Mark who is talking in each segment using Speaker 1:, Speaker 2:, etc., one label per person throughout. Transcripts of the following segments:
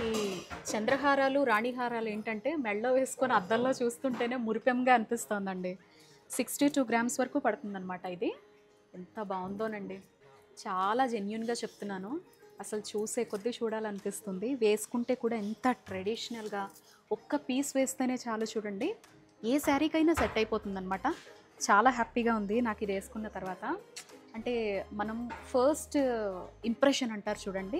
Speaker 1: ఈ చంద్రహారాలు, రాణిహారాలు ఏంటంటే మెడలో వేసుకొని అద్దంలో చూస్తుంటేనే మురిపెంగా అనిపిస్తోందండి. 62 గ్రామ్స్ వరకు పడుతుందనమాట ఇది. ఎంత బావుందోనండి. చాలా జెన్యూన్‌గా చెప్తున్నాను. అసలు చూసే కొద్దీ చూడాలనిపిస్తుంది. వేసుకుంటే కూడా ఎంత ట్రెడిషనల్‌గా ఒక్క పీస్ వేస్తేనే చాలు చూడండి. ఏ శారీకైనా సెట్ అయిపోతుందనమాట. చాలా హ్యాపీగా ఉంది నాకు ఇది వేసుకున్న తర్వాత. అంటే మనం ఫస్ట్ ఇంప్రెషన్ అంటారు చూడండి.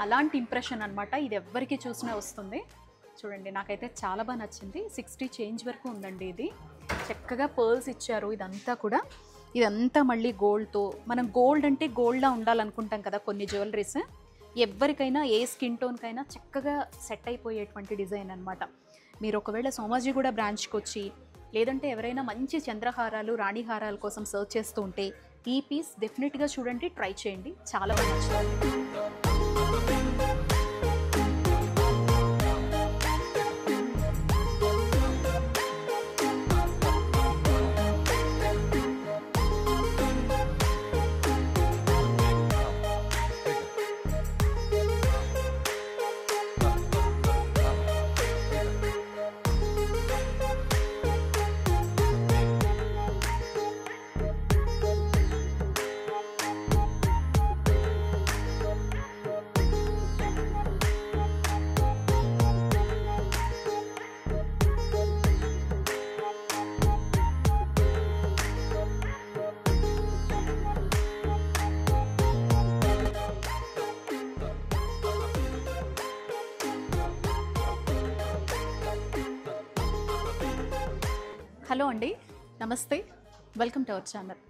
Speaker 1: అలాంటి ఇంప్రెషన్ అనమాట. ఇది ఎవ్వరికి చూసినా వస్తుంది. చూడండి నాకైతే చాలా బాగా నచ్చింది. 60 చేంజ్ వరకు ఉందండి ఇది. చక్కగా పర్ల్స్ ఇచ్చారు ఇదంతా కూడా. ఇదంతా మళ్ళీ గోల్డ్‌తో మనం గోల్డ్ అంటే గోల్డ్‌లా ఉండాలనుకుంటాం కదా కొన్ని జ్యువెలరీస్. ఎవ్వరికైనా ఏ స్కిన్ టోన్‌కైనా చక్కగా సెట్ అయిపోయేటువంటి డిజైన్ అనమాట. మీరు ఒకవేళ సోమాజిగూడ బ్రాంచ్‌కి వచ్చి లేదంటే ఎవరైనా మంచి చంద్రహారాలు, రాణిహారాల కోసం సెర్చ్ చేస్తూ ఉంటే ఈ పీస్ డెఫినెట్‌గా చూడండి, ట్రై చేయండి. చాలా బాగా నచ్చుతుంది. హలో అండి, నమస్తే, వెల్కమ్ టు అవర్ ఛానల్.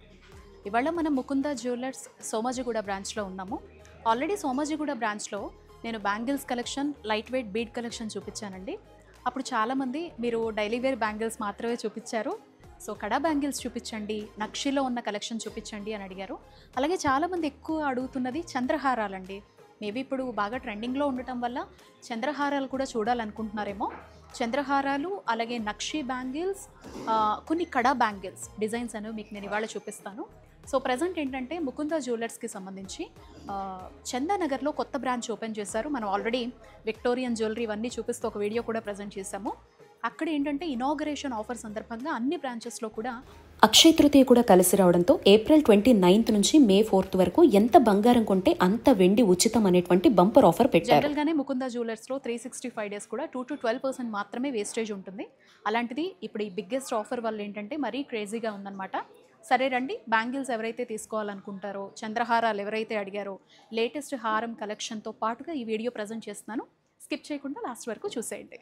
Speaker 1: ఇవాళ మనం ముకుంద జ్యువెలర్స్ సోమాజిగూడ బ్రాంచ్లో ఉన్నాము. ఆల్రెడీ సోమాజిగూడ బ్రాంచ్లో నేను bangles collection, light weight bead collection చూపించానండి. అప్పుడు చాలామంది మీరు డైలీ వేర్ బ్యాంగిల్స్ మాత్రమే చూపించారు, సో కడా బ్యాంగిల్స్ చూపించండి, నక్షిలో ఉన్న కలెక్షన్ చూపించండి అని అడిగారు. అలాగే చాలామంది ఎక్కువ అడుగుతున్నది చంద్రహారాలండి. మేబీ ఇప్పుడు బాగా ట్రెండింగ్లో ఉండటం వల్ల చంద్రహారాలు కూడా చూడాలనుకుంటున్నారేమో. చంద్రహారాలు అలాగే నక్షి బ్యాంగిల్స్, కొన్ని కడా బ్యాంగిల్స్ డిజైన్స్ అనేవి మీకు నేను ఇవాళ చూపిస్తాను. సో ప్రజెంట్ ఏంటంటే ముకుంద జ్యువెలర్స్కి సంబంధించి చందానగర్లో కొత్త బ్రాంచ్ ఓపెన్ చేశారు. మనం ఆల్రెడీ విక్టోరియన్ జ్యువెలరీ ఇవన్నీ చూపిస్తూ ఒక వీడియో కూడా ప్రజెంట్ చేశాము. అక్కడ ఏంటంటే ఇనాగరేషన్ ఆఫర్ సందర్భంగా అన్ని బ్రాంచెస్లో కూడా
Speaker 2: అక్షయ తృతీయ కూడా కలిసి రావడంతో ఏప్రిల్ 29 నుంచి మే 4 వరకు ఎంత బంగారం కొంటే అంత వెండి ఉచితం అనేటువంటి బంపర్ ఆఫర్ పెట్టారు.
Speaker 1: జనరల్గానే ముకుంద జ్యువెలర్స్లో 365 డేస్ కూడా 2 to 12% మాత్రమే వేస్టేజ్ ఉంటుంది. అలాంటిది ఇప్పుడు ఈ బిగ్గెస్ట్ ఆఫర్ వల్ల ఏంటంటే మరీ క్రేజీగా ఉందన్నమాట. సరే రండి, బ్యాంగిల్స్ ఎవరైతే తీసుకోవాలనుకుంటారో, చంద్రహారాలు ఎవరైతే అడిగారో, లేటెస్ట్ హారం కలెక్షన్తో పాటుగా ఈ వీడియో ప్రజెంట్ చేస్తున్నాను. స్కిప్ చేయకుండా లాస్ట్ వరకు చూసేయండి.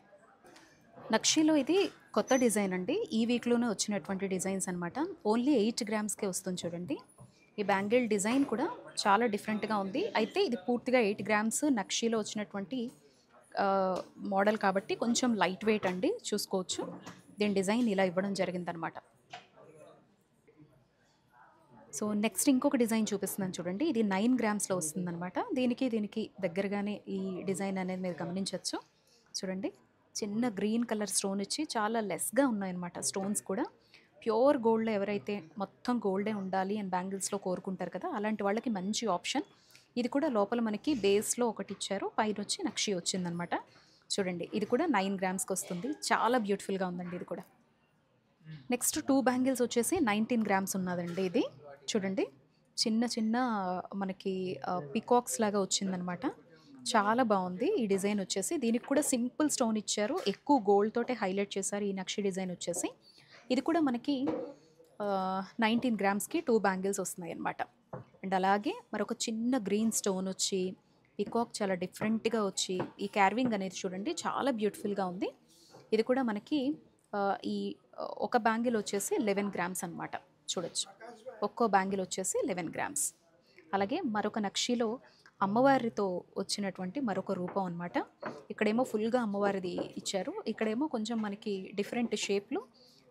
Speaker 1: నక్షిలో ఇది కొత్త డిజైన్ అండి. ఈ వీక్లోనే వచ్చినటువంటి డిజైన్స్ అనమాట. ఓన్లీ 8 గ్రామ్స్కే వస్తుంది చూడండి. ఈ బ్యాంగిల్ డిజైన్ కూడా చాలా డిఫరెంట్గా ఉంది. అయితే ఇది పూర్తిగా 8 గ్రామ్స్ నక్షిలో వచ్చినటువంటి మోడల్ కాబట్టి కొంచెం లైట్ వెయిట్ అండి, చూసుకోవచ్చు. దీని డిజైన్ ఇలా ఇవ్వడం జరిగిందనమాట. సో నెక్స్ట్ ఇంకొక డిజైన్ చూపిస్తున్నాను చూడండి. ఇది 9 గ్రామ్స్లో వస్తుందన్నమాట. దీనికి దగ్గరగానే ఈ డిజైన్ అనేది మీరు గమనించవచ్చు. చూడండి, చిన్న గ్రీన్ కలర్ స్టోన్ ఇచ్చి చాలా లెస్గా ఉన్నాయన్నమాట. స్టోన్స్ కూడా ప్యూర్ గోల్డ్లో ఎవరైతే మొత్తం గోల్డే ఉండాలి అని బ్యాంగిల్స్లో కోరుకుంటారు కదా, అలాంటి వాళ్ళకి మంచి ఆప్షన్. ఇది కూడా లోపల మనకి బేస్లో ఒకటి ఇచ్చారు, పైన వచ్చి నక్షి వచ్చిందనమాట. చూడండి, ఇది కూడా 9 గ్రామ్స్కి వస్తుంది. చాలా బ్యూటిఫుల్గా ఉందండి ఇది కూడా. నెక్స్ట్ 2 బ్యాంగిల్స్ వచ్చేసి 19 గ్రామ్స్ ఉన్నదండి. ఇది చూడండి, చిన్న మనకి పికాక్స్ లాగా వచ్చిందనమాట. చాలా బాగుంది ఈ డిజైన్ వచ్చేసి. దీనికి కూడా సింపుల్ స్టోన్ ఇచ్చారు, ఎక్కువ గోల్డ్ తోటే హైలైట్ చేశారు ఈ నక్షి డిజైన్ వచ్చేసి. ఇది కూడా మనకి 19 గ్రామ్స్కి 2 బ్యాంగిల్స్ వస్తున్నాయి అన్నమాట. అండ్ అలాగే మరొక చిన్న గ్రీన్ స్టోన్ వచ్చి పికాక్ చాలా డిఫరెంట్గా వచ్చి ఈ క్యార్వింగ్ అనేది చూడండి చాలా బ్యూటిఫుల్గా ఉంది. ఇది కూడా మనకి ఈ ఒక బ్యాంగిల్ వచ్చేసి 11 గ్రామ్స్ అనమాట. చూడొచ్చు, ఒక్కో బ్యాంగిల్ వచ్చేసి 11 గ్రామ్స్. అలాగే మరొక నక్షిలో అమ్మవారితో వచ్చినటువంటి మరొక రూపం అనమాట. ఇక్కడేమో ఫుల్గా అమ్మవారిది ఇచ్చారు, ఇక్కడేమో కొంచెం మనకి డిఫరెంట్ షేప్లో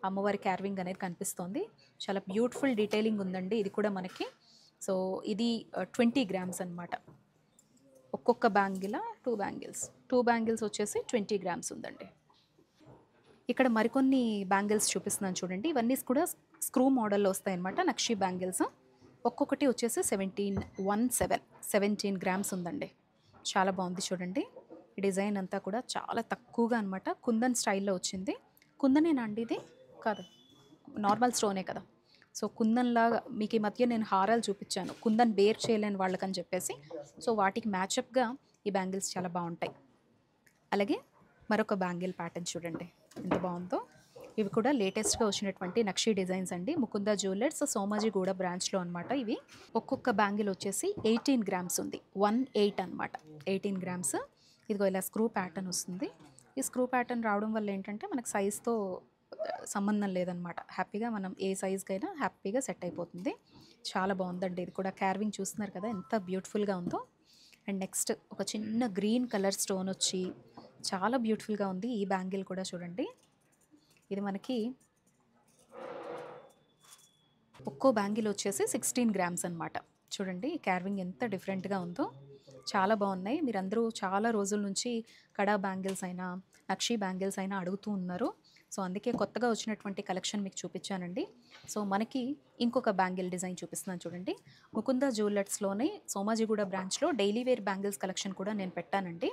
Speaker 1: అమ్మవారి క్యార్వింగ్ అనేది కనిపిస్తోంది. చాలా బ్యూటిఫుల్ డీటెయిలింగ్ ఉందండి ఇది కూడా మనకి. సో ఇది 20 గ్రామ్స్ అనమాట. ఒక్కొక్క బ్యాంగిల్ 2 బ్యాంగిల్స్ వచ్చేసి 20 గ్రామ్స్ ఉందండి. ఇక్కడ మరికొన్ని బ్యాంగిల్స్ చూపిస్తున్నాను చూడండి. ఇవన్నీ కూడా స్క్రూ మోడల్లో వస్తాయన్నమాట నక్షి బ్యాంగిల్స్. ఒక్కొక్కటి వచ్చేసి 17 గ్రామ్స్ ఉందండి. చాలా బాగుంది చూడండి. ఈ డిజైన్ అంతా కూడా చాలా తక్కువగా అనమాట కుందన్ స్టైల్లో వచ్చింది. కుందనేనా అండి ఇది? కాదు, నార్మల్ స్టోనే కదా. సో కుందన్లాగా మీకు ఈ మధ్య నేను హారాలు చూపించాను కుందన్ బేర్ చేయలేని వాళ్ళకని చెప్పేసి. సో వాటికి మ్యాచప్గా ఈ బ్యాంగిల్స్ చాలా బాగుంటాయి. అలాగే మరొక బ్యాంగిల్ ప్యాటర్న్ చూడండి ఎంత బాగుందో. ఇవి కూడా లేటెస్ట్గా వచ్చినటువంటి నక్షి డిజైన్స్ అండి. ముకుంద జ్యువెలర్స్ సోమాజిగూడ బ్రాంచ్లో అనమాట. ఇవి ఒక్కొక్క బ్యాంగిల్ వచ్చేసి 18 గ్రామ్స్ ఉంది. 18 అనమాట, 18 గ్రామ్స్. ఇదిగో ఇలా స్క్రూ ప్యాటర్న్ వస్తుంది. ఈ స్క్రూ ప్యాటర్న్ రావడం వల్ల ఏంటంటే మనకు సైజ్తో సంబంధం లేదనమాట. హ్యాపీగా మనం ఏ సైజ్కైనా హ్యాపీగా సెట్ అయిపోతుంది. చాలా బాగుందండి. ఇది కూడా క్యార్వింగ్ చూస్తున్నారు కదా ఎంత బ్యూటిఫుల్గా ఉందో. అండ్ నెక్స్ట్ ఒక చిన్న గ్రీన్ కలర్ స్టోన్ వచ్చి చాలా బ్యూటిఫుల్గా ఉంది. ఈ బ్యాంగిల్ కూడా చూడండి. ఇది మనకి ఒక్కో బ్యాంగిల్ వచ్చేసి 16 గ్రామ్స్ అనమాట. చూడండి క్యార్వింగ్ ఎంత డిఫరెంట్గా ఉందో. చాలా బాగున్నాయి. మీరందరూ చాలా రోజుల నుంచి కడా బ్యాంగిల్స్ అయినా నక్షి బ్యాంగిల్స్ అయినా అడుగుతూ ఉన్నారు. సో అందుకే కొత్తగా వచ్చినటువంటి కలెక్షన్ మీకు చూపించానండి. సో మనకి ఇంకొక బ్యాంగిల్ డిజైన్ చూపిస్తున్నాను చూడండి. ముకుంద జ్యువెలర్స్లోనే సోమాజిగూడ బ్రాంచ్లో డైలీ వేర్ బ్యాంగిల్స్ కలెక్షన్ కూడా నేను పెట్టానండి.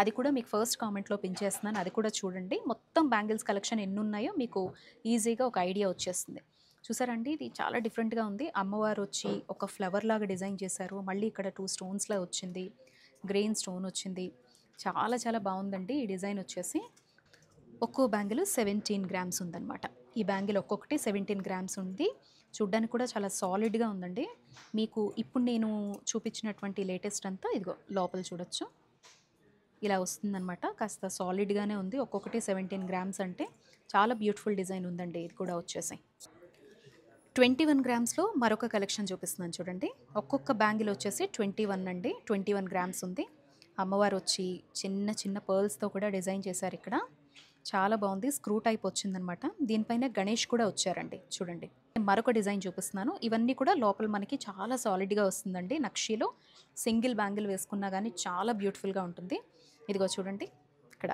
Speaker 1: అది కూడా మీకు ఫస్ట్ కామెంట్లో పిన్ చేస్తున్నాను, అది కూడా చూడండి. మొత్తం బ్యాంగిల్స్ కలెక్షన్ ఎన్ని ఉన్నాయో మీకు ఈజీగా ఒక ఐడియా వచ్చేస్తుంది. చూసారండి ఇది చాలా డిఫరెంట్గా ఉంది. అమ్మవారు వచ్చి ఒక ఫ్లవర్ లాగా డిజైన్ చేశారు. మళ్ళీ ఇక్కడ 2 స్టోన్స్లా వచ్చింది, గ్రెయిన్ స్టోన్ వచ్చింది. చాలా చాలా బాగుందండి ఈ డిజైన్ వచ్చేసి. ఒక్కో బ్యాంగిల్ 17 గ్రామ్స్ ఉందన్నమాట. ఈ బ్యాంగిల్ ఒక్కొక్కటి 17 గ్రామ్స్ ఉంది. చూడ్డానికి కూడా చాలా సాలిడ్గా ఉందండి. మీకు ఇప్పుడు నేను చూపించినటువంటి లేటెస్ట్ అంతా ఇదిగో లోపల చూడొచ్చు, ఇలా వస్తుందన్నమాట. కాస్త సాలిడ్గానే ఉంది. ఒక్కొక్కటి 17 గ్రామ్స్ అంటే చాలా బ్యూటిఫుల్ డిజైన్ ఉందండి. ఇది కూడా వచ్చేసి 21 గ్రామ్స్లో మరొక కలెక్షన్ చూపిస్తున్నాను చూడండి. ఒక్కొక్క బ్యాంగిల్ వచ్చేసి 21 అండి. 21 గ్రామ్స్ ఉంది. అమ్మవారు వచ్చి చిన్న చిన్న పర్ల్స్తో కూడా డిజైన్ చేశారు. ఇక్కడ చాలా బాగుంది. స్క్రూ టైప్ వచ్చిందనమాట. దీనిపైన గణేష్ కూడా వచ్చారండి. చూడండి మరొక డిజైన్ చూపిస్తున్నాను. ఇవన్నీ కూడా లోపల మనకి చాలా సాలిడ్గా వస్తుందండి. నక్షీలో సింగిల్ బ్యాంగిల్ వేసుకున్నా కానీ చాలా బ్యూటిఫుల్గా ఉంటుంది. ఇదిగో చూడండి ఇక్కడ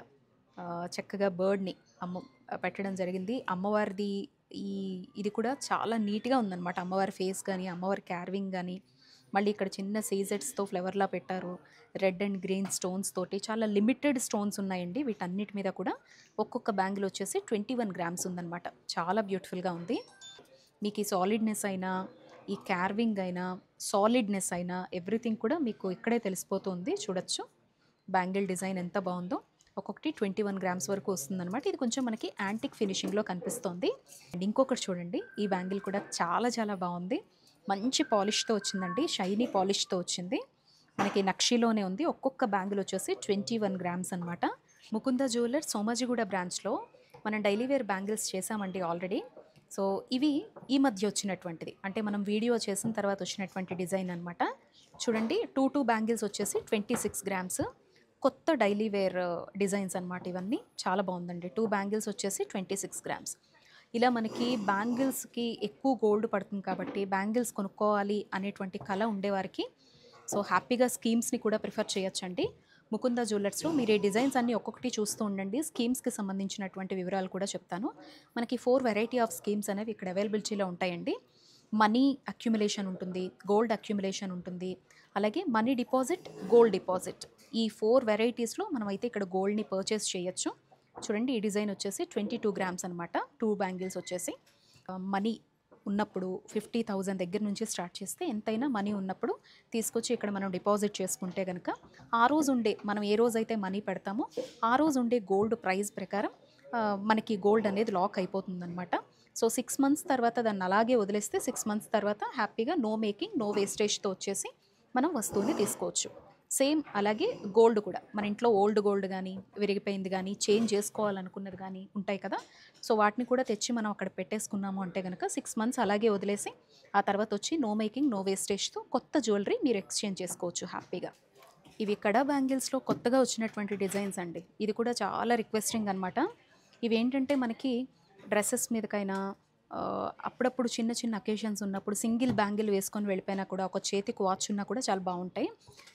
Speaker 1: చక్కగా బర్డ్ని పెట్టడం జరిగింది. అమ్మవారిది ఇది కూడా చాలా నీట్గా ఉందన్నమాట. అమ్మవారి ఫేస్ కానీ అమ్మవారి క్యార్వింగ్ కానీ మళ్ళీ ఇక్కడ చిన్న సీజెట్స్తో ఫ్లవర్లా పెట్టారు. రెడ్ అండ్ గ్రీన్ స్టోన్స్ తోటి చాలా లిమిటెడ్ స్టోన్స్ ఉన్నాయండి. వీటన్నిటి మీద కూడా ఒక్కొక్క బ్యాంగిల్ వచ్చేసి 21 గ్రామ్స్ ఉందన్నమాట. చాలా బ్యూటిఫుల్గా ఉంది. మీకు ఈ సాలిడ్నెస్ అయినా ఈ క్యార్వింగ్ అయినా సాలిడ్నెస్ అయినా ఎవ్రీథింగ్ కూడా మీకు ఇక్కడే తెలిసిపోతుంది. చూడొచ్చు బ్యాంగిల్ డిజైన్ ఎంత బాగుందో. ఒక్కొక్కటి 21 గ్రామ్స్ వరకు వస్తుందన్నమాట. ఇది కొంచెం మనకి యాంటిక్ ఫినిషింగ్లో కనిపిస్తోంది. అండ్ ఇంకొకటి చూడండి, ఈ బ్యాంగిల్ కూడా చాలా చాలా బాగుంది. మంచి పాలిష్తో వచ్చిందండి, షైనీ పాలిష్తో వచ్చింది. మనకి నక్షిలోనే ఉంది. ఒక్కొక్క బ్యాంగిల్ వచ్చేసి 21 గ్రామ్స్ అనమాట. ముకుంద జ్యువెలర్స్ సోమాజిగూడ బ్రాంచ్లో మనం డైలీ వేర్ బ్యాంగిల్స్ చేసామండి ఆల్రెడీ. సో ఇవి ఈ మధ్య వచ్చినటువంటిది, అంటే మనం వీడియో చేసిన తర్వాత వచ్చినటువంటి డిజైన్ అనమాట. చూడండి 2 బ్యాంగిల్స్ వచ్చేసి 26 గ్రామ్స్. కొత్త డైలీ వేర్ డిజైన్స్ అనమాట ఇవన్నీ. చాలా బాగుందండి. 2 బ్యాంగిల్స్ వచ్చేసి 26 గ్రామ్స్. ఇలా మనకి బ్యాంగిల్స్కి ఎక్కువ గోల్డ్ పడుతుంది కాబట్టి బ్యాంగిల్స్ కొనుక్కోవాలి అనేటువంటి కళ ఉండేవారికి సో హ్యాపీగా స్కీమ్స్ని కూడా ప్రిఫర్ చేయొచ్చండి. ముకుంద జ్యువెలర్స్లో మీరు ఈ డిజైన్స్ అన్నీ ఒక్కొక్కటి చూస్తూ ఉండండి. స్కీమ్స్కి సంబంధించినటువంటి వివరాలు కూడా చెప్తాను. మనకి 4 వెరైటీ ఆఫ్ స్కీమ్స్ అనేవి ఇక్కడ అవైలబిలిటీలో ఉంటాయండి. మనీ అక్యుములేషన్ ఉంటుంది, గోల్డ్ అక్యుములేషన్ ఉంటుంది, అలాగే మనీ డిపాజిట్, గోల్డ్ డిపాజిట్. ఈ 4 వెరైటీస్లో మనమైతే ఇక్కడ గోల్డ్ని పర్చేస్ చేయొచ్చు. చూడండి ఈ డిజైన్ వచ్చేసి 22 గ్రామ్స్ అనమాట. 2 బ్యాంగిల్స్ వచ్చేసి మనీ ఉన్నప్పుడు 50,000 దగ్గర నుంచి స్టార్ట్ చేస్తే ఎంతైనా మనీ ఉన్నప్పుడు తీసుకొచ్చి ఇక్కడ మనం డిపాజిట్ చేసుకుంటే కనుక ఆ రోజు ఉండే మనం ఏ రోజైతే మనీ పెడతామో ఆ రోజు ఉండే గోల్డ్ ప్రైస్ ప్రకారం మనకి గోల్డ్ అనేది లాక్ అయిపోతుందన్నమాట. సో 6 మంత్స్ తర్వాత దాన్ని అలాగే వదిలేస్తే 6 మంత్స్ తర్వాత హ్యాపీగా నో మేకింగ్ నో వేస్టేజ్తో వచ్చేసి మనం వస్తువుని తీసుకోవచ్చు. సేమ్ అలాగే గోల్డ్ కూడా మన ఇంట్లో ఓల్డ్ గోల్డ్ కానీ విరిగిపోయింది కానీ చేంజ్ చేసుకోవాలనుకున్నది కానీ ఉంటాయి కదా. సో వాటిని కూడా తెచ్చి మనం అక్కడ పెట్టేసుకున్నాము అంటే కనుక 6 మంత్స్ అలాగే వదిలేసి ఆ తర్వాత వచ్చి నో మేకింగ్ నో వేస్టేజ్తో కొత్త జ్యువెలరీ మీరు ఎక్స్చేంజ్ చేసుకోవచ్చు హ్యాపీగా. ఇవి కడా బ్యాంగిల్స్లో కొత్తగా వచ్చినటువంటి డిజైన్స్ అండి. ఇది కూడా చాలా రిక్వెస్టింగ్ అనమాట. ఇవి ఏంటంటే మనకి డ్రెస్సెస్ మీదకైనా అప్పుడప్పుడు చిన్న చిన్న అకేషన్స్ ఉన్నప్పుడు సింగిల్ బ్యాంగిల్ వేసుకొని వెళ్ళిపోయినా కూడా ఒక చేతికి వాచ్ ఉన్నా కూడా చాలా బాగుంటాయి.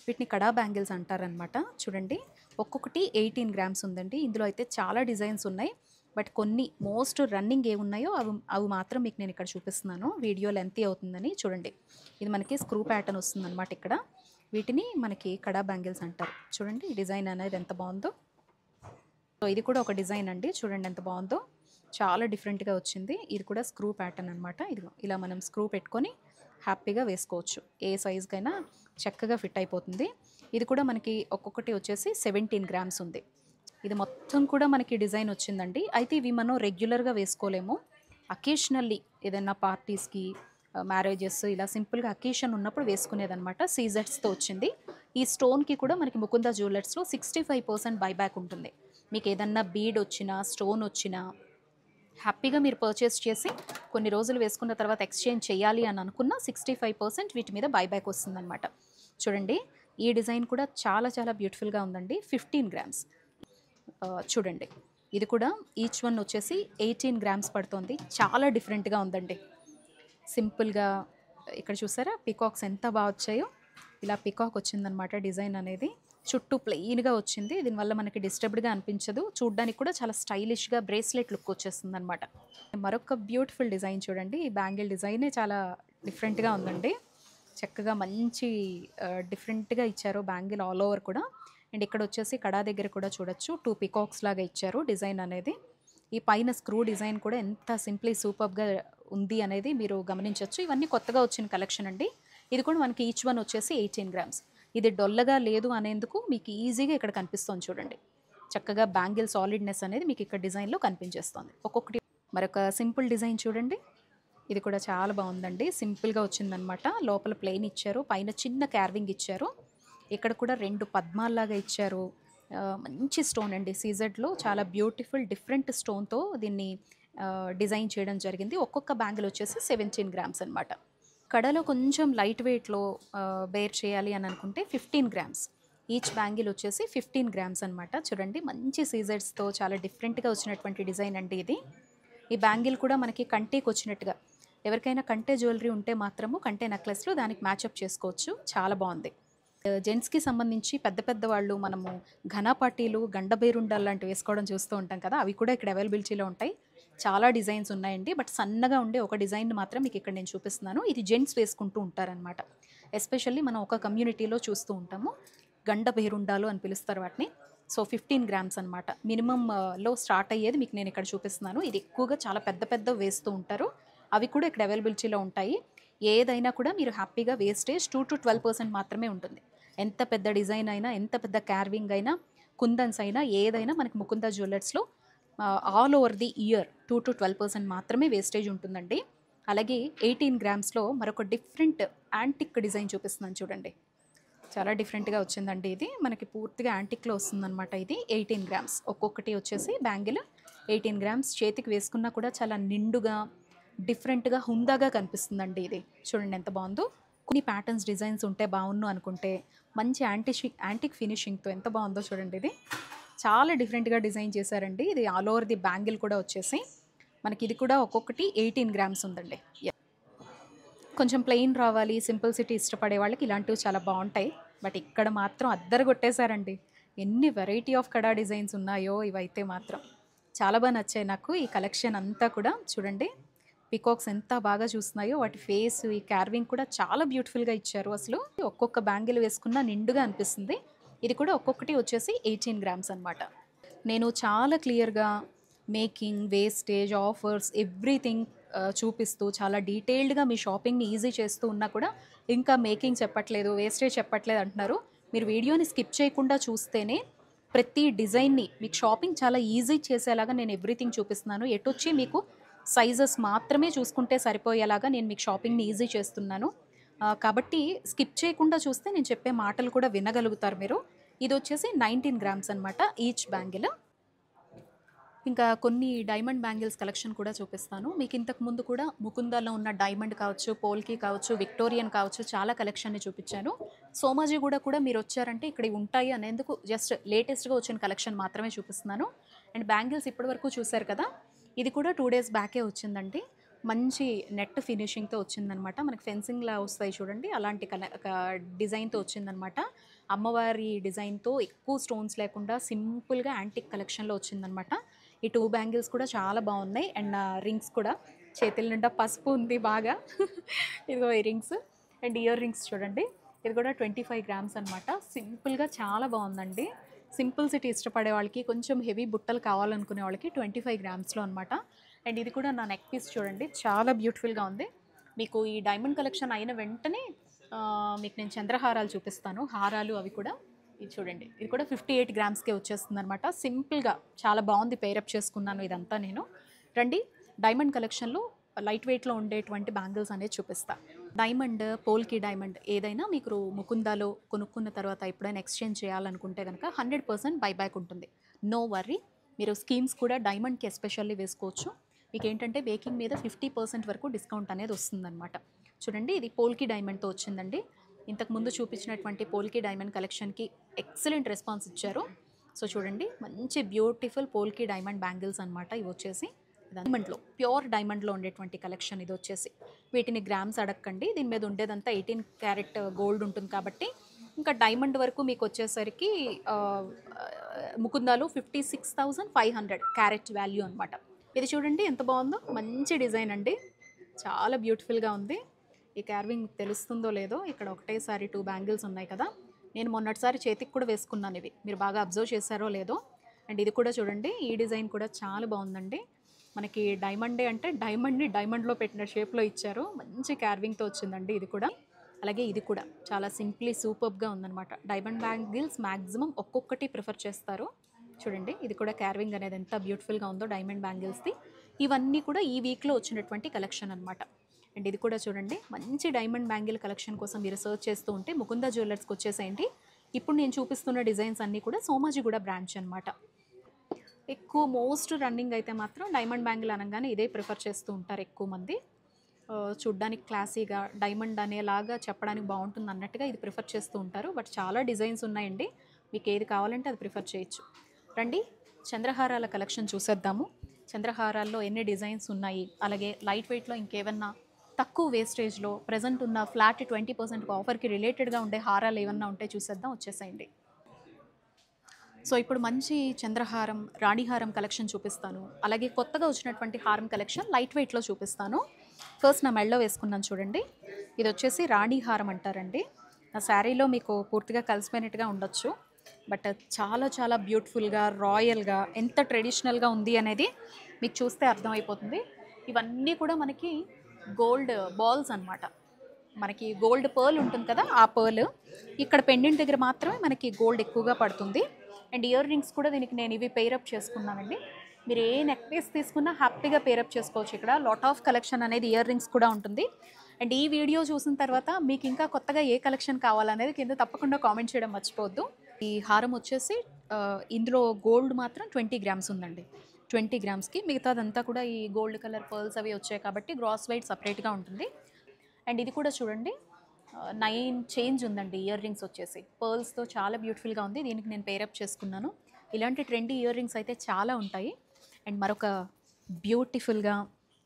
Speaker 1: వీటిని కడా బ్యాంగిల్స్ అంటారనమాట. చూడండి ఒక్కొక్కటి 18 గ్రామ్స్ ఉందండి. ఇందులో అయితే చాలా డిజైన్స్ ఉన్నాయి, బట్ కొన్ని మోస్ట్ రన్నింగ్ ఏమున్నాయో అవి మాత్రం మీకు నేను ఇక్కడ చూపిస్తున్నాను. వీడియో లెంతీ అవుతుందని చూడండి. ఇది మనకి స్క్రూ ప్యాటర్న్ వస్తుందన్నమాట. ఇక్కడ వీటిని మనకి కడా బ్యాంగిల్స్ అంటారు. చూడండి ఈ డిజైన్ అనేది ఎంత బాగుందో. సో ఇది కూడా ఒక డిజైన్ అండి, చూడండి ఎంత బాగుందో, చాలా డిఫరెంట్గా వచ్చింది. ఇది కూడా స్క్రూ ప్యాటర్న్ అనమాట. ఇదిగో ఇలా మనం స్క్రూ పెట్టుకొని హ్యాపీగా వేసుకోవచ్చు, ఏ సైజ్కైనా చక్కగా ఫిట్ అయిపోతుంది. ఇది కూడా మనకి ఒక్కొక్కటి వచ్చేసి 17 గ్రామ్స్ ఉంది. ఇది మొత్తం కూడా మనకి డిజైన్ వచ్చిందండి. అయితే ఇవి మనం రెగ్యులర్గా వేసుకోలేము, అకేషనల్లీ ఏదైనా పార్టీస్కి, మ్యారేజెస్ ఇలా సింపుల్గా అకేషన్ ఉన్నప్పుడు వేసుకునేదనమాట. సీజెట్స్తో వచ్చింది. ఈ స్టోన్కి కూడా మనకి ముకుంద జ్యువెలర్స్లో 65% బైబ్యాక్ ఉంటుంది. మీకు ఏదన్నా బీడ్ వచ్చినా, స్టోన్ వచ్చినా హ్యాపీగా మీరు పర్చేస్ చేసి కొన్ని రోజులు వేసుకున్న తర్వాత ఎక్స్చేంజ్ చేయాలి అని అనుకున్న 65% వీటి మీద బైబ్యాక్ వస్తుందన్నమాట. చూడండి ఈ డిజైన్ కూడా చాలా చాలా బ్యూటిఫుల్గా ఉందండి. 15 గ్రామ్స్. చూడండి ఇది కూడా ఈచ్ వన్ వచ్చేసి 18 గ్రామ్స్ పడుతుంది. చాలా డిఫరెంట్గా ఉందండి. సింపుల్గా ఇక్కడ చూసారా పికాక్స్ ఎంత బాగా వచ్చాయో. ఇలా పికాక్ వచ్చిందనమాట డిజైన్ అనేది. చుట్టూ ప్లెయిన్గా వచ్చింది. దీనివల్ల మనకి డిస్టర్బ్డ్గా అనిపించదు. చూడ్డానికి కూడా చాలా స్టైలిష్గా బ్రేస్లెట్ లుక్ వచ్చేస్తుంది అనమాట. మరొక బ్యూటిఫుల్ డిజైన్ చూడండి. ఈ బ్యాంగిల్ డిజైనే చాలా డిఫరెంట్గా ఉందండి. చక్కగా మంచి డిఫరెంట్గా ఇచ్చారు బ్యాంగిల్ ఆల్ ఓవర్ కూడా. అండ్ ఇక్కడ వచ్చేసి కడా దగ్గర కూడా చూడొచ్చు 2 పికాక్స్ లాగా ఇచ్చారు డిజైన్ అనేది. ఈ పైన స్క్రూ డిజైన్ కూడా ఎంత సింప్లీ సూపర్గా ఉంది అనేది మీరు గమనించవచ్చు. ఇవన్నీ కొత్తగా వచ్చిన కలెక్షన్ అండి. ఇది కూడా మనకి ఈచ్ వన్ వచ్చేసి 18 గ్రామ్స్. ఇది డొల్లగా లేదు అనేందుకు మీకు ఈజీగా ఇక్కడ కనిపిస్తుంది చూడండి. చక్కగా బ్యాంగిల్ సాలిడ్నెస్ అనేది మీకు ఇక్కడ డిజైన్లో కనిపించేస్తుంది. ఒక్కొక్కటి మరొక సింపుల్ డిజైన్ చూడండి. ఇది కూడా చాలా బాగుందండి. సింపుల్గా వచ్చిందనమాట. లోపల ప్లెయిన్ ఇచ్చారు, పైన చిన్న క్యార్వింగ్ ఇచ్చారు. ఇక్కడ కూడా 2 పద్మాల్లాగా ఇచ్చారు. మంచి స్టోన్ అండి. సీజెడ్లో చాలా బ్యూటిఫుల్ డిఫరెంట్ స్టోన్తో దీన్ని డిజైన్ చేయడం జరిగింది. ఒక్కొక్క బ్యాంగిల్ వచ్చేసి 17 గ్రామ్స్ అనమాట. కడలో కొంచెం లైట్ వెయిట్లో బేర్ చేయాలి అని అనుకుంటే 15 గ్రామ్స్. ఈచ్ బ్యాంగిల్ వచ్చేసి 15 గ్రామ్స్ అనమాట. చూడండి మంచి సీజెడ్స్తో చాలా డిఫరెంట్గా వచ్చినటువంటి డిజైన్ అండి ఇది. ఈ బ్యాంగిల్ కూడా మనకి కంటేకి వచ్చినట్టుగా, ఎవరికైనా కంటే జ్యువెలరీ ఉంటే మాత్రము కంటే నెక్లెస్లో దానికి మ్యాచప్ చేసుకోవచ్చు. చాలా బాగుంది. జెంట్స్కి సంబంధించి పెద్ద పెద్ద వాళ్ళు మనము ఘనా పార్టీలు, గండబేరుండాలు లాంటివి వేసుకోవడం చూస్తూ ఉంటాం కదా, అవి కూడా ఇక్కడ అవైలబిలిటీలో ఉంటాయి. చాలా డిజైన్స్ ఉన్నాయండి. బట్ సన్నగా ఉండే ఒక డిజైన్ మాత్రం మీకు ఇక్కడ నేను చూపిస్తున్నాను. ఇది జెంట్స్ వేసుకుంటూ ఉంటారనమాట. ఎస్పెషల్లీ మనం ఒక కమ్యూనిటీలో చూస్తూ ఉంటాము, గండ బేరుండాలు అని పిలుస్తారు వాటిని. సో 15 గ్రామ్స్ అనమాట. మినిమంలో స్టార్ట్ అయ్యేది మీకు నేను ఇక్కడ చూపిస్తున్నాను. ఇది ఎక్కువగా చాలా పెద్ద పెద్ద వేస్తూ ఉంటారు. అవి కూడా ఇక్కడ అవైలబిలిటీలో ఉంటాయి. ఏదైనా కూడా మీరు హ్యాపీగా వేస్టేజ్ 2 to 12% మాత్రమే ఉంటుంది. ఎంత పెద్ద డిజైన్ అయినా, ఎంత పెద్ద క్యార్వింగ్ అయినా, కుందన్స్ అయినా, ఏదైనా మనకి ముకుంద జ్యువెలర్స్లో all over the year 2 to 12% మాత్రమే వేస్టేజ్ ఉంటుందండి. అలాగే 18 గ్రామ్స్లో మరొక డిఫరెంట్ యాంటిక్ డిజైన్ చూపిస్తున్నాను చూడండి. చాలా డిఫరెంట్గా వచ్చిందండి. ఇది మనకి పూర్తిగా యాంటిక్లో వస్తుందన్నమాట. ఇది 18 గ్రామ్స్. ఒక్కొక్కటి వచ్చేసి బ్యాంగిల్ 18 గ్రామ్స్. చేతికి వేసుకున్నా కూడా చాలా నిండుగా, డిఫరెంట్గా, హుందాగా కనిపిస్తుందండి. ఇది చూడండి ఎంత బాగుందో. కొన్ని ప్యాటర్న్స్ డిజైన్స్ ఉంటే బాగుండు అనుకుంటే మంచి యాంటిక్ ఫినిషింగ్తో ఎంత బాగుందో చూడండి. ఇది చాలా డిఫరెంట్గా డిజైన్ చేశారండి. ఇది ఆల్ ఓవర్ ది బ్యాంగిల్ కూడా వచ్చేసి మనకి ఇది కూడా ఒక్కొక్కటి 18 గ్రామ్స్ ఉందండి. కొంచెం ప్లెయిన్ రావాలి, సింపుల్సిటీ ఇష్టపడే వాళ్ళకి ఇలాంటివి చాలా బాగుంటాయి. బట్ ఇక్కడ మాత్రం అద్దరు కొట్టేశారండి. ఎన్ని వెరైటీ ఆఫ్ కడా డిజైన్స్ ఉన్నాయో ఇవైతే మాత్రం చాలా బాగా నచ్చాయి నాకు. ఈ కలెక్షన్ అంతా కూడా చూడండి, పికాక్స్ ఎంత బాగా చూస్తున్నాయో, వాటి ఫేస్, ఈ క్యార్వింగ్ కూడా చాలా బ్యూటిఫుల్గా ఇచ్చారు. అసలు ఒక్కొక్క బ్యాంగిల్ వేసుకున్నా నిండుగా అనిపిస్తుంది. ఇది కూడా ఒక్కొక్కటి వచ్చేసి 18 గ్రామ్స్ అనమాట. నేను చాలా క్లియర్గా మేకింగ్, వేస్టేజ్, ఆఫర్స్, ఎవ్రీథింగ్ చూపిస్తూ చాలా డీటెయిల్డ్గా మీ షాపింగ్ని ఈజీ చేస్తూ ఉన్నా కూడా ఇంకా మేకింగ్ చెప్పట్లేదు, వేస్టేజ్ చెప్పట్లేదు అంటున్నారు. మీరు వీడియోని స్కిప్ చేయకుండా చూస్తేనే ప్రతి డిజైన్ని మీకు షాపింగ్ చాలా ఈజీ చేసేలాగా నేను ఎవ్రీథింగ్ చూపిస్తున్నాను. ఎటొచ్చి మీకు సైజెస్ మాత్రమే చూసుకుంటే సరిపోయేలాగా నేను మీకు షాపింగ్ని ఈజీ చేస్తున్నాను. కాబట్టి స్కిప్ చేయకుండా చూస్తే నేను చెప్పే మాటలు కూడా వినగలుగుతారు మీరు. ఇది వచ్చేసి 19 గ్రామ్స్ అనమాట ఈచ్ బ్యాంగిల్. ఇంకా కొన్ని డైమండ్ బ్యాంగిల్స్ కలెక్షన్ కూడా చూపిస్తాను మీకు. ఇంతకు ముందు కూడా ముకుందాలో ఉన్న డైమండ్ కావచ్చు, పోల్కి కావచ్చు, విక్టోరియన్ కావచ్చు, చాలా కలెక్షన్ని చూపించాను. సోమాజిగూడ కూడా మీరు వచ్చారంటే ఇక్కడ ఉంటాయి అనేందుకు జస్ట్ లేటెస్ట్గా వచ్చిన కలెక్షన్ మాత్రమే చూపిస్తున్నాను. అండ్ బ్యాంగిల్స్ ఇప్పటివరకు చూశారు కదా, ఇది కూడా 2 days బ్యాకే వచ్చిందండి. మంచి నెట్ ఫినిషింగ్తో వచ్చిందనమాట. మనకి ఫెన్సింగ్లా వస్తాయి చూడండి, అలాంటి డిజైన్తో వచ్చిందనమాట. అమ్మవారి డిజైన్తో ఎక్కువ స్టోన్స్ లేకుండా సింపుల్గా యాంటిక్ కలెక్షన్లో వచ్చిందనమాట. ఈ 2 బ్యాంగిల్స్ కూడా చాలా బాగున్నాయి. అండ్ రింగ్స్ కూడా చేతుల నిండా పసుపు ఉంది బాగా. ఇదిగో ఈ రింగ్స్ అండ్ ఇయర్ రింగ్స్ చూడండి, ఇది కూడా 25 గ్రామ్స్ అనమాట. సింపుల్గా చాలా బాగుందండి. సింపుల్సిటీ ఇష్టపడే వాళ్ళకి, కొంచెం హెవీ బుట్టలు కావాలనుకునే వాళ్ళకి 25 గ్రామ్స్లో అనమాట. అండ్ ఇది కూడా నా నెక్ పీస్ చూడండి, చాలా బ్యూటిఫుల్గా ఉంది. మీకు ఈ డైమండ్ కలెక్షన్ అయిన వెంటనే మీకు నేను చంద్రహారాలు చూపిస్తాను, హారాలు అవి కూడా. ఇది చూడండి, ఇది కూడా 58 గ్రామ్స్కే వచ్చేస్తుంది అనమాట. సింపుల్గా చాలా బాగుంది, పేరప్ చేసుకున్నాను ఇదంతా నేను. రండి, డైమండ్ కలెక్షన్లో లైట్ వెయిట్లో ఉండేటువంటి బ్యాంగిల్స్ అనేది చూపిస్తా. డైమండ్, పోల్కి డైమండ్ ఏదైనా మీకు ముకుందాలో కొనుక్కున్న తర్వాత ఎప్పుడైనా ఎక్స్చేంజ్ చేయాలనుకుంటే కనుక 100% బైబ్యాక్ ఉంటుంది. No worry. మీరు స్కీమ్స్ కూడా డైమండ్కి ఎస్పెషల్లీ వేసుకోవచ్చు. మీకు ఏంటంటే బేకింగ్ మీద 50% వరకు డిస్కౌంట్ అనేది వస్తుందన్నమాట. చూడండి, ఇది పోల్కి డైమండ్తో వచ్చిందండి. ఇంతకుముందు చూపించినటువంటి పోల్కి డైమండ్ కలెక్షన్కి ఎక్సలెంట్ రెస్పాన్స్ ఇచ్చారు. సో చూడండి, మంచి బ్యూటిఫుల్ పోల్కి డైమండ్ బ్యాంగిల్స్ అనమాట ఇవి వచ్చేసి. డైమండ్లో, ప్యూర్ డైమండ్లో ఉండేటువంటి కలెక్షన్ ఇది వచ్చేసి. వీటిని గ్రామ్స్ అడగండి, దీని మీద ఉండేదంతా 18 క్యారెట్ గోల్డ్ ఉంటుంది కాబట్టి ఇంకా డైమండ్ వరకు మీకు వచ్చేసరికి ముకుందాలు 56,500 క్యారెట్ వాల్యూ అనమాట. ఇది చూడండి ఎంత బాగుందో, మంచి డిజైన్ అండి, చాలా బ్యూటిఫుల్గా ఉంది. ఈ కార్వింగ్ తెలుస్తుందో లేదో, ఇక్కడ ఒకటేసారి 2 బ్యాంగిల్స్ ఉన్నాయి కదా. నేను మొన్నటిసారి చేతికి కూడా వేసుకున్నాను, ఇవి మీరు బాగా అబ్జర్వ్ చేశారో లేదో. అండ్ ఇది కూడా చూడండి, ఈ డిజైన్ కూడా చాలా బాగుందండి. మనకి డైమండే అంటే డైమండ్ని డైమండ్లో పెట్టిన షేప్లో ఇచ్చారు, మంచి కార్వింగ్తో వచ్చిందండి ఇది కూడా. అలాగే ఇది కూడా చాలా సింప్లీ సూపర్గా ఉందన్నమాట. డైమండ్ బ్యాంగిల్స్ మ్యాక్సిమం ఒక్కొక్కటి ప్రిఫర్ చేస్తారు. చూడండి, ఇది కూడా కార్వింగ్ అనేది ఎంత బ్యూటిఫుల్గా ఉందో డైమండ్ బ్యాంగిల్స్ది. ఇవన్నీ కూడా ఈ వీక్లో వచ్చినటువంటి కలెక్షన్ అనమాట. అండ్ ఇది కూడా చూడండి, మంచి డైమండ్ బ్యాంగిల్ కలెక్షన్ కోసం మీరు సర్చ్ చేస్తూ ఉంటే ముకుంద జ్యువెలర్స్కి వచ్చేసేయండి. ఇప్పుడు నేను చూపిస్తున్న డిజైన్స్ అన్నీ కూడా సోమాజిగూడ బ్రాంచ్ అనమాట. ఎక్కువ మోస్ట్ రన్నింగ్ అయితే మాత్రం డైమండ్ బ్యాంగిల్ అనగానే ఇదే ప్రిఫర్ చేస్తూ ఉంటారు ఎక్కువ మంది. చూడ్డానికి క్లాసీగా డైమండ్ అనేలాగా చెప్పడానికి బాగుంటుంది అన్నట్టుగా ఇది ప్రిఫర్ చేస్తూ ఉంటారు. బట్ చాలా డిజైన్స్ ఉన్నాయండి, మీకు ఏది కావాలంటే అది ప్రిఫర్ చేయొచ్చు. రండి, చంద్రహారాల కలెక్షన్ చూసేద్దాము. చంద్రహారాల్లో ఎన్ని డిజైన్స్ ఉన్నాయి, అలాగే లైట్ వెయిట్లో ఇంకేమన్నా తక్కువ వేస్టేజ్లో ప్రజెంట్ ఉన్న ఫ్లాట్ 20% ఆఫర్కి రిలేటెడ్గా ఉండే హారాలు ఏమన్నా ఉంటే చూసేద్దాం, వచ్చేసేయండి. సో ఇప్పుడు మంచి చంద్రహారం, రాణిహారం కలెక్షన్ చూపిస్తాను. అలాగే కొత్తగా వచ్చినటువంటి హారం కలెక్షన్ లైట్ వెయిట్లో చూపిస్తాను. ఫస్ట్ నా మెడలో వేసుకున్నాను చూడండి, ఇది వచ్చేసి రాణిహారం అంటారండి. నా శారీలో మీకు పూర్తిగా కలిసిపోయినట్టుగా ఉండొచ్చు, బట్ చాలా చాలా బ్యూటిఫుల్గా, రాయల్గా, ఎంత ట్రెడిషనల్గా ఉంది అనేది మీకు చూస్తే అర్థమైపోతుంది. ఇవన్నీ కూడా మనకి గోల్డ్ బాల్స్ అనమాట. మనకి గోల్డ్ పర్ల్ ఉంటుంది కదా, ఆ పర్ల్ ఇక్కడ పెండెంట్ దగ్గర మాత్రమే మనకి గోల్డ్ ఎక్కువగా పడుతుంది. అండ్ ఇయర్ రింగ్స్ కూడా దీనికి నేను ఇవి పేరప్ చేసుకున్నానండి. మీరు ఏ నెక్ పీస్ తీసుకున్నా హ్యాపీగా పేరప్ చేసుకోవచ్చు. ఇక్కడ లాట్ ఆఫ్ కలెక్షన్ అనేది ఇయర్ రింగ్స్ కూడా ఉంటుంది. అండ్ ఈ వీడియో చూసిన తర్వాత మీకు ఇంకా కొత్తగా ఏ కలెక్షన్ కావాలనేది కింద తప్పకుండా కామెంట్ చేయడం మర్చిపోవద్దు. ఈ హారం వచ్చేసి ఇందులో గోల్డ్ మాత్రం 20 గ్రామ్స్ ఉందండి. 20 గ్రామ్స్కి మిగతాదంతా కూడా ఈ గోల్డ్ కలర్ పర్ల్స్ అవి వచ్చాయి కాబట్టి గ్రాస్ వెయిట్ సపరేట్గా ఉంటుంది. అండ్ ఇది కూడా చూడండి, 9 చేంజ్ ఉందండి ఇయర్ రింగ్స్ వచ్చేసి, పర్ల్స్తో చాలా బ్యూటిఫుల్గా ఉంది. దీనికి నేను పేరప్ చేసుకున్నాను. ఇలాంటి ట్రెండీ ఇయర్ రింగ్స్ అయితే చాలా ఉంటాయి. అండ్ మరొక బ్యూటిఫుల్గా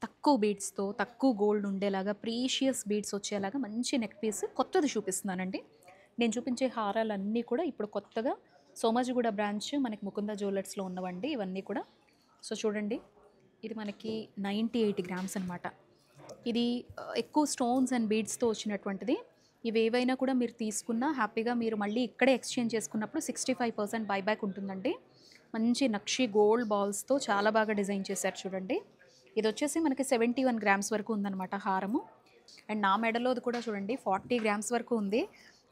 Speaker 1: తక్కువ బీడ్స్తో, తక్కువ గోల్డ్ ఉండేలాగా, ప్రీషియస్ బీడ్స్ వచ్చేలాగా మంచి నెక్ పీస్ కొత్తది చూపిస్తున్నానండి. నేను చూపించే హారాలన్నీ కూడా ఇప్పుడు కొత్తగా సోమాజిగూడ బ్రాంచ్ మనకి ముకుంద జ్యువెలర్స్లో ఉన్నవండి ఇవన్నీ కూడా. సో చూడండి, ఇది మనకి 98 గ్రామ్స్ అనమాట. ఇది ఎక్కువ స్టోన్స్ అండ్ బీడ్స్తో వచ్చినటువంటిది. ఇవి ఏవైనా కూడా మీరు తీసుకున్నా హ్యాపీగా మీరు మళ్ళీ ఇక్కడే ఎక్స్చేంజ్ చేసుకున్నప్పుడు 65% బైబ్యాక్ ఉంటుందండి. మంచి నక్షి గోల్డ్ బాల్స్తో చాలా బాగా డిజైన్ చేశారు చూడండి. ఇది వచ్చేసి మనకి 71 గ్రామ్స్ వరకు ఉందన్నమాట హారము. అండ్ నా మెడలోది కూడా చూడండి 40 గ్రామ్స్ వరకు ఉంది.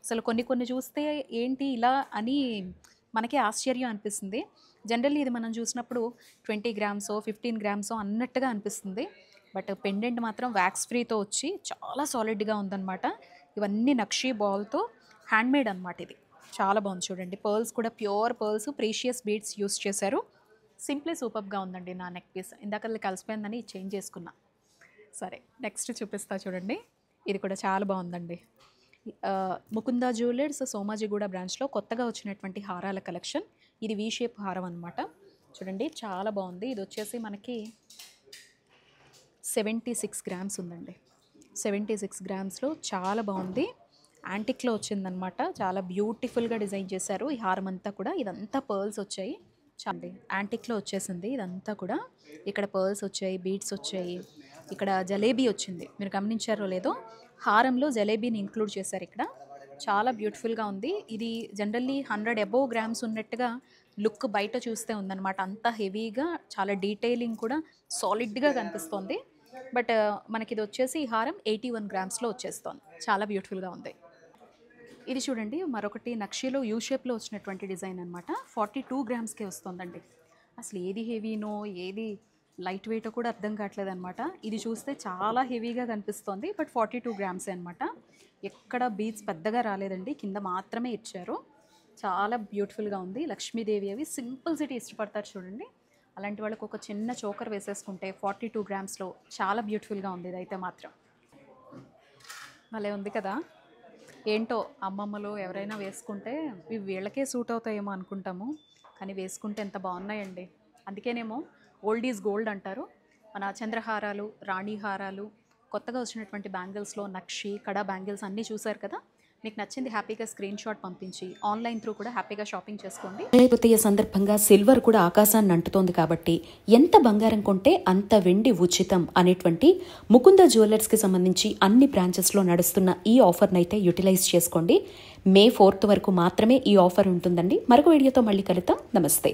Speaker 1: అసలు కొన్ని చూస్తే ఏంటి ఇలా అని మనకి ఆశ్చర్యం అనిపిస్తుంది. జనరల్లీ ఇది మనం చూసినప్పుడు 20 గ్రామ్సో 15 గ్రామ్సో అన్నట్టుగా అనిపిస్తుంది. బట్ పెండెంట్ మాత్రం వ్యాక్స్ ఫ్రీతో వచ్చి చాలా సాలిడ్గా ఉందన్నమాట. ఇవన్నీ నక్షీ బాల్తో హ్యాండ్మేడ్ అనమాట. ఇది చాలా బాగుంది చూడండి. పర్ల్స్ కూడా pure pearls, precious beads use చేశారు. సింప్లీ సూపర్గా ఉందండి నా నెక్ పీస్. ఇందాక కలిసిపోయిందని చేంజ్ చేసుకున్నా. సరే, నెక్స్ట్ చూపిస్తా చూడండి. ఇది కూడా చాలా బాగుందండి. ముకుంద జ్యువెలర్స్ సోమాజిగూడ బ్రాంచ్లో కొత్తగా వచ్చినటువంటి హారాల కలెక్షన్. ఇది వీ షేప్ హారం అనమాట. చూడండి చాలా బాగుంది. ఇది వచ్చేసి మనకి 76 గ్రామ్స్ ఉందండి. 76 గ్రామ్స్లో చాలా బాగుంది. యాంటిక్లో వచ్చిందనమాట. చాలా బ్యూటిఫుల్గా డిజైన్ చేశారు ఈ హారం అంతా కూడా. ఇదంతా పర్ల్స్ వచ్చాయి. చాలండి, యాంటిక్లో వచ్చేసింది ఇదంతా కూడా. ఇక్కడ పర్ల్స్ వచ్చాయి, బీడ్స్ వచ్చాయి, ఇక్కడ జలేబీ వచ్చింది. మీరు గమనించారో లేదో, హారంలో జలేబీని ఇంక్లూడ్ చేశారు ఇక్కడ. చాలా బ్యూటిఫుల్గా ఉంది. ఇది జనరల్లీ 100 అబోవ్ గ్రామ్స్ ఉన్నట్టుగా లుక్ బయట చూస్తే ఉందన్నమాట. అంత హెవీగా చాలా డీటెయిలింగ్ కూడా సాలిడ్గా కనిపిస్తోంది. బట్ మనకి ఇది వచ్చేసి ఈ హారం 81 గ్రామ్స్లో వచ్చేస్తోంది. చాలా బ్యూటిఫుల్గా ఉంది. ఇది చూడండి, మరొకటి నక్షిలో యూ షేప్లో వచ్చినటువంటి డిజైన్ అనమాట. 42 గ్రామ్స్కే వస్తుందండి. అసలు ఏది హెవీనో ఏది లైట్ వెయిట్ కూడా అర్థం కావట్లేదు అనమాట. ఇది చూస్తే చాలా హెవీగా కనిపిస్తోంది, బట్ 42 గ్రామ్సే అనమాట. ఎక్కడ బీడ్స్ పెద్దగా రాలేదండి, కింద మాత్రమే ఇచ్చారు. చాలా బ్యూటిఫుల్గా ఉంది. లక్ష్మీదేవి అవి సింపుల్సిటీ ఇష్టపడతారు చూడండి, అలాంటి వాళ్ళకి ఒక చిన్న చోకర్ వేసేసుకుంటే 42 గ్రామ్స్లో చాలా బ్యూటిఫుల్గా ఉంది. ఇదైతే మాత్రం భలే ఉంది కదా. ఏంటో అమ్మమ్మలు ఎవరైనా వేసుకుంటే ఇవి వీళ్ళకే సూట్ అవుతాయేమో అనుకుంటాము, కానీ వేసుకుంటే ఎంత బాగున్నాయండి. అందుకేనేమో ఓల్డ్ ఈజ్ గోల్డ్ అంటారు. మన చంద్రహారాలు, రాణి హారాలు, కొత్తగా వచ్చినటువంటి బ్యాంగిల్స్లో నక్షి, కడా బ్యాంగిల్స్ అన్నీ చూసారు కదా. మీకు నచ్చింది హ్యాపీగా స్క్రీన్ షాట్ పంపించి ఆన్లైన్ త్రూ కూడా హ్యాపీగా షాపింగ్ చేసుకోండి.
Speaker 2: తృతీయ సందర్భంగా సిల్వర్ కూడా ఆకాశాన్ని అంటుతోంది కాబట్టి ఎంత బంగారం కొంటే అంత వెండి ఉచితం అనేటువంటి ముకుంద జ్యువెలర్స్కి సంబంధించి అన్ని బ్రాంచెస్లో నడుస్తున్న ఈ ఆఫర్ని అయితే యూటిలైజ్ చేసుకోండి. మే 4th వరకు మాత్రమే ఈ ఆఫర్ ఉంటుందండి. మరొక వీడియోతో మళ్ళీ కలుద్దాం. నమస్తే.